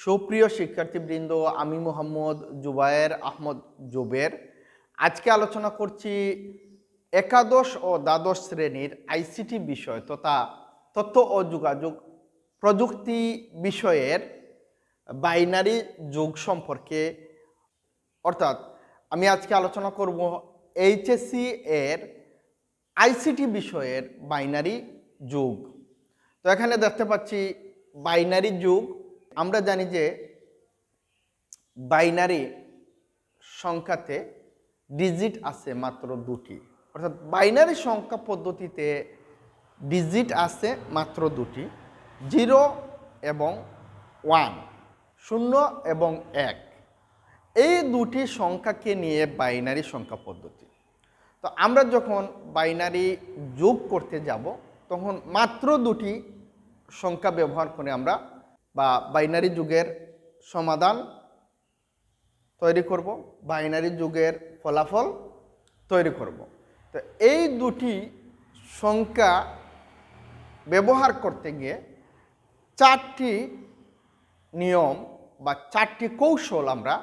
সুপ্রিয় শিক্ষার্থীবৃন্দ, আমি মোহাম্মদ জুবায়ের আহমদ জুবের। আজকে আলোচনা করছি একাদশ ও দ্বাদশ শ্রেণীর আইসিটি বিষয় তথা তথ্য ও যোগাযোগ প্রযুক্তি বিষয়ের বাইনারি যুগ সম্পর্কে। অর্থাৎ আমি আজকে আলোচনা করব এইচএসসি এর আইসিটি বিষয়ের বাইনারি যুগ। তো এখানে দেখতে পাচ্ছি বাইনারি যুগ। আমরা জানি যে বাইনারি সংখ্যাতে ডিজিট আছে মাত্র দুটি, অর্থাৎ বাইনারি সংখ্যা পদ্ধতিতে ডিজিট আছে মাত্র দুটি, 0 এবং 1, 0 এবং 1। এই দুটি সংখ্যাকে নিয়ে বাইনারি সংখ্যা পদ্ধতি। তো আমরা যখন বাইনারি যোগ করতে যাব তখন মাত্র দুটি সংখ্যা ব্যবহার করে আমরা বাইনারি যুগের সমাধান তৈরি করব, বাইনারি যুগের ফলাফল তৈরি করব। তো এই দুটি সংখ্যা ব্যবহার করতে গিয়ে 4টি নিয়ম বা 4টি কৌশল আমরা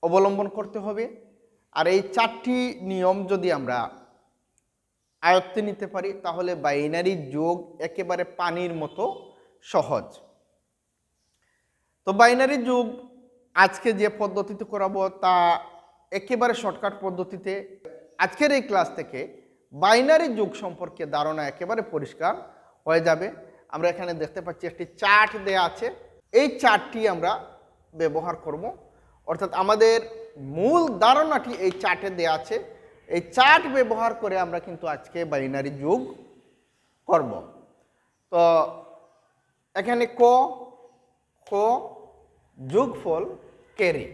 অবলম্বন করতে হবে। আর এই 4টি নিয়ম যদি আমরা আয়ত্তে নিতে পারি তাহলে বাইনারি যোগ একেবারে পানির মতো সহজ। তো বাইনারি যুগ আজকে যে পদ্ধতিতে করাবো তা একেবারে শর্টকাট পদ্ধতিতে। আজকের এই ক্লাস থেকে বাইনারি যুগ সম্পর্কে ধারণা একেবারে পরিষ্কার হয়ে যাবে। আমরা এখানে দেখতে পাচ্ছি একটি চার্ট দেয়া আছে, এই চার্টটি আমরা ব্যবহার করব। অর্থাৎ আমাদের মূল ধারণাটি এই চার্টে দেয়া আছে, এই চার্ট ব্যবহার করে আমরা কিন্তু আজকে বাইনারি যুগ করব। তো এখানে ক যোগফল ক্যারি,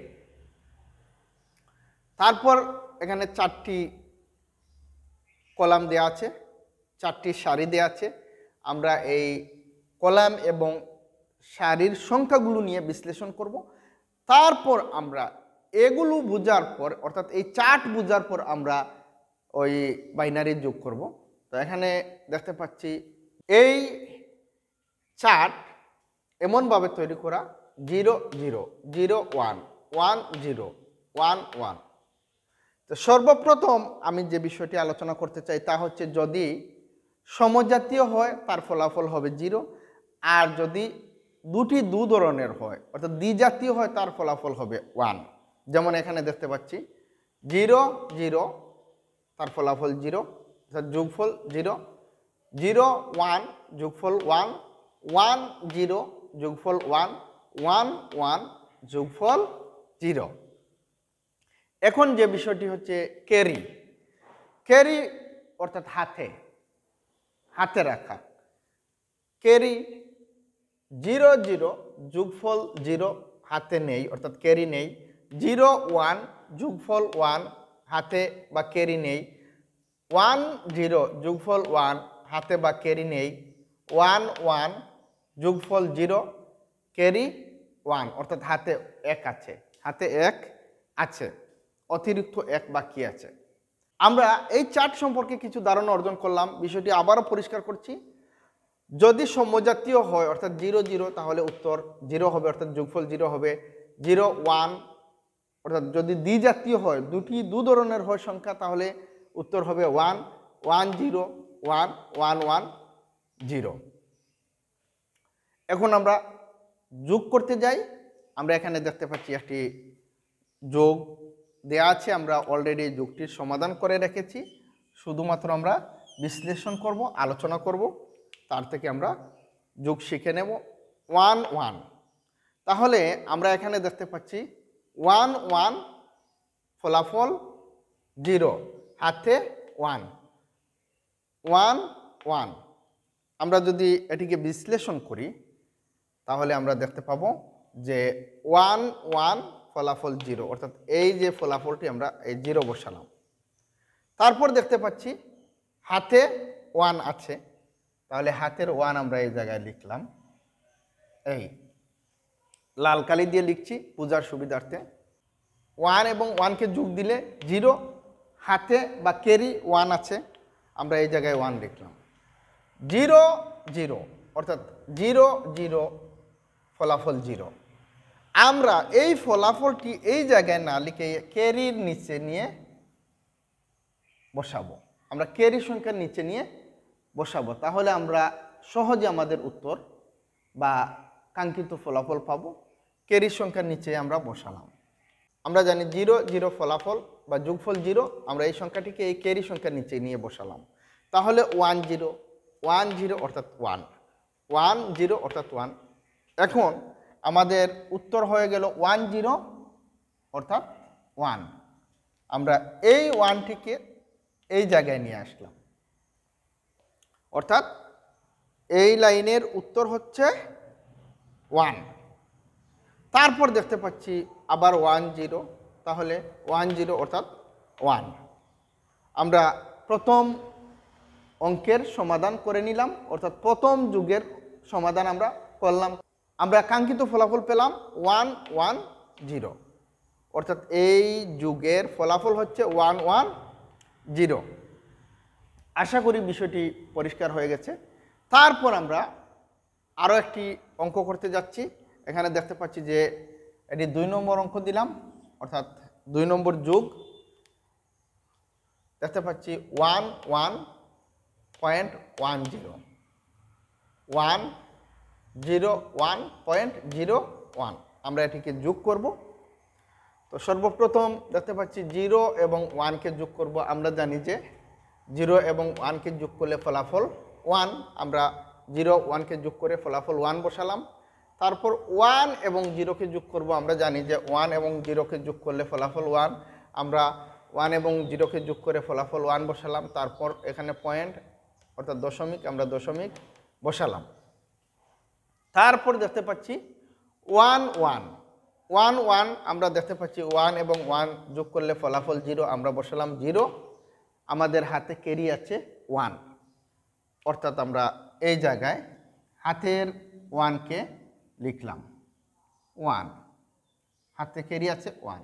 তারপর এখানে 4টি কলাম দেওয়া আছে, 4টি সারি দেওয়া আছে। আমরা এই কলাম এবং সারির সংখ্যাগুলো নিয়ে বিশ্লেষণ করব। তারপর আমরা এগুলো বোঝার পর, অর্থাৎ এই চার্ট বোঝার পর আমরা ওই বাইনারি যোগ করব। তো এখানে দেখতে পাচ্ছি এই চার্ট এমনভাবে তৈরি করা 0 0 0 1 1 0 1 1। তো সর্বপ্রথম আমি যে বিষয়টি আলোচনা করতে চাই তা হচ্ছে, যদি সমজাতীয় হয় তার ফলাফল হবে 0, আর যদি দুটি দু ধরনের হয় অর্থাৎ দ্বিজাতীয় হয় তার ফলাফল হবে 1। যেমন এখানে দেখতে পাচ্ছি 0 0 তার ফলাফল 0, অর্থাৎ যোগফল 0, 0 1 যোগফল 1, 1 0 যোগফল 1, 1 1 যোগফল 0। এখন যে বিষয়টি হচ্ছে ক্যারি, ক্যারি অর্থাৎ হাতে রাখা। ক্যারি 0 0 যোগফল 0 হাতে নেই, অর্থাৎ ক্যারি নেই। 0 1 যোগফল 1 হাতে বা ক্যারি নেই। 1 0 যোগফল 1 হাতে বা ক্যারি নেই। 1 1 যোগফল 0 ক্যারি 1, অর্থাৎ হাতে 1 আছে, হাতে 1 আছে, অতিরিক্ত 1 বাকি আছে। আমরা এই চার্ট সম্পর্কে কিছু ধারণা অর্জন করলাম। বিষয়টি আবারও পরিষ্কার করছি, যদি সমজাতীয় হয় অর্থাৎ 0 0 তাহলে উত্তর 0 হবে, অর্থাৎ যোগফল 0 হবে। 0 1 অর্থাৎ যদি দ্বিজাতীয় হয়, দুটি দু ধরনের হয় সংখ্যা, তাহলে উত্তর হবে 1 1 0 1 1 1 0। এখন আমরা যোগ করতে যাই। আমরা এখানে দেখতে পাচ্ছি একটি যোগ দেয়া আছে, আমরা অলরেডি যোগটির সমাধান করে রেখেছি। শুধুমাত্র আমরা বিশ্লেষণ করব, আলোচনা করব, তার থেকে আমরা যোগ শিখে নেব। 1 1, তাহলে আমরা এখানে দেখতে পাচ্ছি 1 1 ফলাফল 0, হাতে 1 1 1। আমরা যদি এটিকে বিশ্লেষণ করি তাহলে আমরা দেখতে পাবো যে 1 1 ফলাফল 0, অর্থাৎ এই যে ফলাফলটি আমরা এই 0 বসালাম। তারপর দেখতে পাচ্ছি হাতে 1 আছে, তাহলে হাতের 1 আমরা এই জায়গায় লিখলাম, এই লাল কালি দিয়ে লিখছি বোঝার সুবিধার্থে। 1 এবং 1কে যোগ দিলে 0, হাতে বা ক্যারি 1 আছে, আমরা এই জায়গায় 1 লিখলাম। 0 0 অর্থাৎ 0 0 ফলাফল 0। আমরা এই ফলাফলটি এই জায়গায় না লিখে ক্যারির নিচে নিয়ে বসাবো, আমরা ক্যারি সংখ্যার নিচে নিয়ে বসাবো। তাহলে আমরা সহজে আমাদের উত্তর বা কাঙ্ক্ষিত ফলাফল পাবো। ক্যারি সংখ্যার নিচে আমরা বসালাম। আমরা জানি 0 0 ফলাফল বা যোগফল 0, আমরা এই সংখ্যাটিকে এই ক্যারি সংখ্যার নিচে নিয়ে বসালাম। তাহলে 1 0 1 0 অর্থাৎ 1 1 0 অর্থাৎ 1। এখন আমাদের উত্তর হয়ে গেল 1 0 অর্থাৎ 1। আমরা এই 1টিকে এই জায়গায় নিয়ে আসলাম, অর্থাৎ এই লাইনের উত্তর হচ্ছে 1। তারপর দেখতে পাচ্ছি আবার 1 0, তাহলে 1 0 অর্থাৎ 1। আমরা প্রথম অঙ্কের সমাধান করে নিলাম, অর্থাৎ প্রথম যুগের সমাধান আমরা করলাম। আমরা কাঙ্ক্ষিত ফলাফল পেলাম 1 1 0, অর্থাৎ এই যুগের ফলাফল হচ্ছে 1 1 0। আশা করি বিষয়টি পরিষ্কার হয়ে গেছে। তারপর আমরা আরও একটি অঙ্ক করতে যাচ্ছি। এখানে দেখতে পাচ্ছি যে এটি 2 নম্বর অঙ্ক দিলাম, অর্থাৎ 2 নম্বর যুগ। দেখতে পাচ্ছি 1 1.10 1 0 1.01। আমরা এটিকে যোগ করব। তো সর্বপ্রথম দেখতে পাচ্ছি 0 এবং 1কে যোগ করব। আমরা জানি যে 0 এবং 1কে যোগ করলে ফলাফল 1। আমরা 0 1কে যোগ করে ফলাফল 1 বসালাম। তারপর 1 এবং 0কে যোগ করব। আমরা জানি যে 1 এবং 0কে যোগ করলে ফলাফল 1। আমরা 1 এবং 0কে যোগ করে ফলাফল 1 বসালাম। তারপর এখানে পয়েন্ট অর্থাৎ দশমিক, আমরা দশমিক বসালাম। তারপর দেখতে পাচ্ছি 1 1 1 1, আমরা দেখতে পাচ্ছি 1 এবং 1 যোগ করলে ফলাফল 0, আমরা বসালাম 0। আমাদের হাতে ক্যারি আছে 1, অর্থাৎ আমরা এই জায়গায় হাতের 1কে লিখলাম 1, হাতে ক্যারি আছে 1।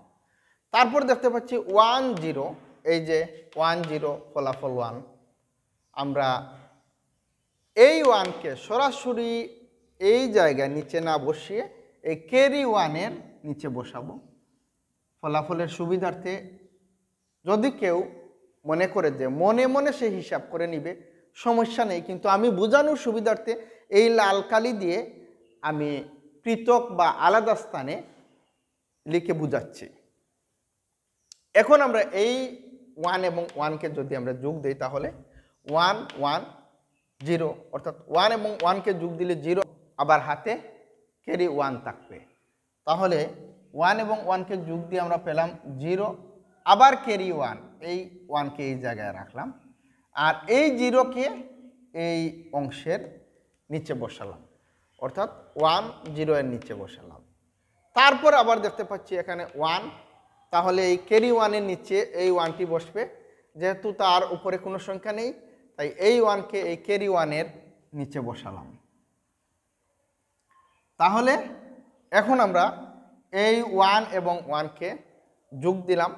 তারপর দেখতে পাচ্ছি 1 0, এই যে 1 0 ফলাফল 1। আমরা এই 1কে সরাসরি এই জায়গায় নিচে না বসিয়ে এই ক্যারি 1-এর নিচে বসাবো ফলাফলের সুবিধার্থে। যদি কেউ মনে করে যে মনে মনে সে হিসাব করে নিবে, সমস্যা নেই, কিন্তু আমি বোঝানোর সুবিধার্থে এই লাল কালি দিয়ে আমি পৃথক বা আলাদা স্থানে লিখে বুঝাচ্ছি। এখন আমরা এই 1 এবং 1কে যদি আমরা যোগ দিই তাহলে 1 1 0, অর্থাৎ 1 এবং 1কে যোগ দিলে 0, আবার হাতে ক্যারি 1 থাকবে। তাহলে 1 এবং 1কে যোগ দিয়ে আমরা পেলাম 0, আবার ক্যারি 1, এই 1কে এই জায়গায় রাখলাম, আর এই 0কে এই অংশের নিচে বসালাম, অর্থাৎ 1 0 এর নিচে বসালাম। তারপর আবার দেখতে পাচ্ছি এখানে 1, তাহলে এই ক্যারি 1-এর নিচে এই 1টি বসবে। যেহেতু তার উপরে কোনো সংখ্যা নেই, তাই এই 1কে এই ক্যারি 1-এর নিচে বসালাম। তাহলে এখন আমরা এই 1 এবং 1কে যোগ দিলাম।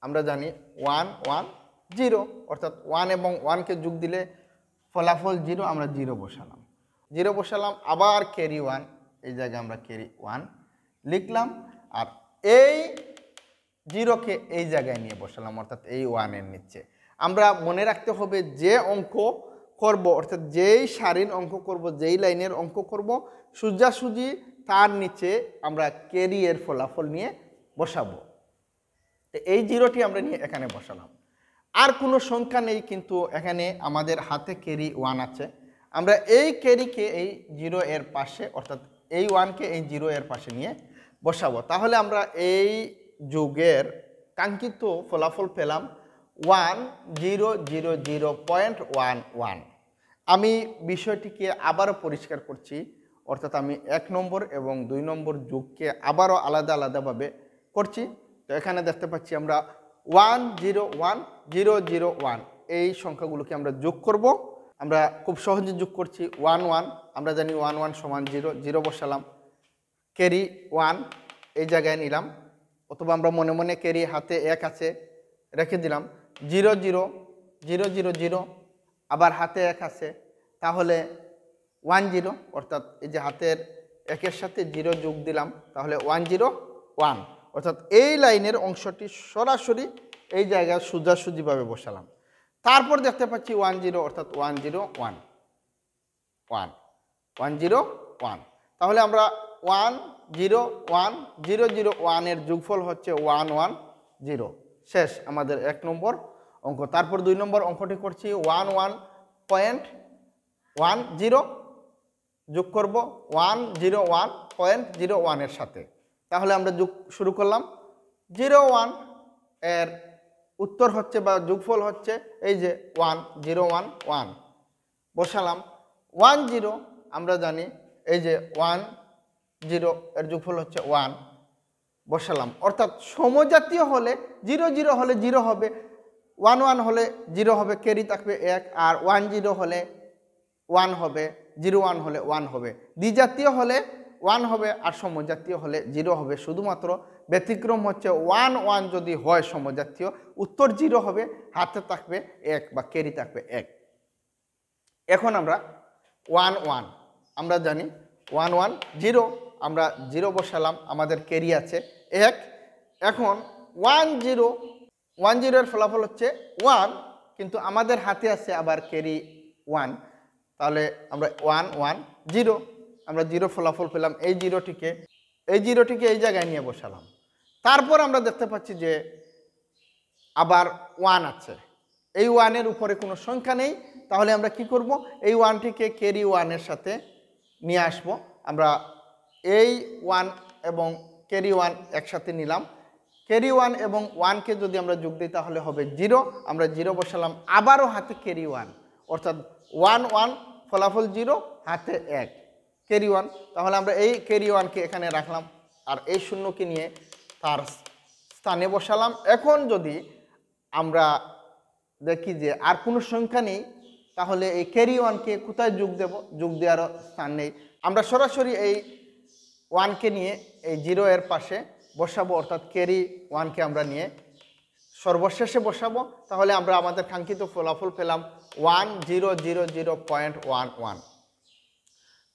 আমরা জানি 1 1 0, অর্থাৎ 1 এবং 1কে যোগ দিলে ফলাফল 0, আমরা 0 বসালাম। 0 বসালাম, আবার ক্যারি 1, এই জায়গায় আমরা ক্যারি 1 লিখলাম, আর এই 0কে এই জায়গায় নিয়ে বসালাম, অর্থাৎ এই 1-এর নিচে। আমরা মনে রাখতে হবে যে অঙ্ক করব, অর্থাৎ যেই সারির অঙ্ক করব, যেই লাইনের অঙ্ক করব, সোজাসুজি তার নিচে আমরা ক্যারি এর ফলাফল নিয়ে বসাবো। এই 0টি আমরা নিয়ে এখানে বসালাম। আর কোনো সংখ্যা নেই, কিন্তু এখানে আমাদের হাতে ক্যারি 1 আছে। আমরা এই ক্যারিকে এই 0 এর পাশে, অর্থাৎ এই 1কে এই 0 এর পাশে নিয়ে বসাবো। তাহলে আমরা এই যুগের কাঙ্ক্ষিত ফলাফল পেলাম 1000.11। আমি বিষয়টিকে আবারও পরিষ্কার করছি, অর্থাৎ আমি 1 নম্বর এবং 2 নম্বর যুগকে আবারও আলাদা আলাদাভাবে করছি। তো এখানে দেখতে পাচ্ছি আমরা 101001 এই সংখ্যাগুলোকে আমরা যোগ করব। আমরা খুব সহজে যোগ করছি 1 1, আমরা জানি 1 1 সমান 0, 0 বসালাম, ক্যারি 1 এই জায়গায় নিলাম, অথবা আমরা মনে মনে ক্যারি হাতে 1 আছে রেখে দিলাম, 0 0 0 0 0, আবার হাতে 1 আছে, তাহলে 1 0, অর্থাৎ এই যে হাতের 1-এর সাথে 0 যোগ দিলাম, তাহলে 101। অর্থাৎ এই লাইনের অংশটি সরাসরি এই জায়গায় সোজাসুজিভাবে বসালাম। তারপর দেখতে পাচ্ছি 10, অর্থাৎ 101 101। তাহলে আমরা 101 এর যোগফল হচ্ছে 110। শেষ আমাদের 1 নম্বর অঙ্ক। তারপর 2 নম্বর অঙ্কটি করছি 11.10 যোগ করব 101.01 এর সাথে। তাহলে আমরা যোগ শুরু করলাম। 01 এর উত্তর হচ্ছে বা যোগফল হচ্ছে এই যে 1011 বসালাম। 10 আমরা জানি এই যে 10 এর যোগফল হচ্ছে 1 বসালাম। অর্থাৎ সমজাতীয় হলে 00 হলে 0 হবে, 11 হলে 0 হবে, ক্যারি থাকবে 1, আর 10 হলে 1 হবে, 01 হলে 1 হবে। দ্বিজাতীয় হলে 1 হবে আর সমজাতীয় হলে 0 হবে। শুধুমাত্র ব্যতিক্রম হচ্ছে 11 যদি হয় সমজাতীয়, উত্তর 0 হবে, হাতে থাকবে 1 বা ক্যারি থাকবে 1। এখন আমরা 11 আমরা জানি 110 আমরা 0 বসালাম, আমাদের ক্যারি আছে 1। এখন 10 এর ফলাফল হচ্ছে 1, কিন্তু আমাদের হাতে আছে আবার ক্যারি 1, তাহলে আমরা 110 আমরা 0 ফলাফল পেলাম। এই জিরোটিকে এই জায়গায় নিয়ে বসালাম। তারপর আমরা দেখতে পাচ্ছি যে আবার 1 আছে, এই 1 এর উপরে কোনো সংখ্যা নেই, তাহলে আমরা কি করব, এই 1টিকে ক্যারি 1 এর সাথে নিয়ে আসব। আমরা এই 1 এবং ক্যারি 1 একসাথে নিলাম। ক্যারি 1 এবং 1কে যদি আমরা যোগ দিই তাহলে হবে 0, আমরা 0 বসালাম। আবারও হাতে ক্যারি 1, অর্থাৎ 11 ফলাফল 0, হাতে 1 ক্যারি 1। তাহলে আমরা এই ক্যারি 1কে এখানে রাখলাম আর এই শূন্যকে নিয়ে তার স্থানে বসালাম। এখন যদি আমরা দেখি যে আর কোনো সংখ্যা নেই, তাহলে এই ক্যারি 1কে কোথায় যোগ দেব, যোগ দেওয়ার স্থান নেই। আমরা সরাসরি এই 1কে নিয়ে এই 0 এর পাশে বসাবো, অর্থাৎ ক্যারি 1কে আমরা নিয়ে সর্বশেষে বসাবো। তাহলে আমরা আমাদের কাঙ্ক্ষিত ফলাফল পেলাম 1000.11।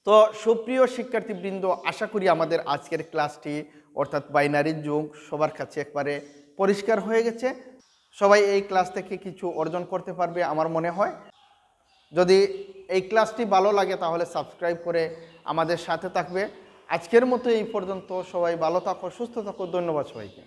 তো সুপ্রিয় শিক্ষার্থীবৃন্দ, আশা করি আমাদের আজকের ক্লাসটি অর্থাৎ বাইনারি যোগ সবার কাছে একবারে পরিষ্কার হয়ে গেছে। সবাই এই ক্লাস থেকে কিছু অর্জন করতে পারবে আমার মনে হয়। যদি এই ক্লাসটি ভালো লাগে তাহলে সাবস্ক্রাইব করে আমাদের সাথে থাকবে। আজকের মতো এই পর্যন্ত। সবাই ভালো থাকো, সুস্থ থাকো। ধন্যবাদ সবাইকে।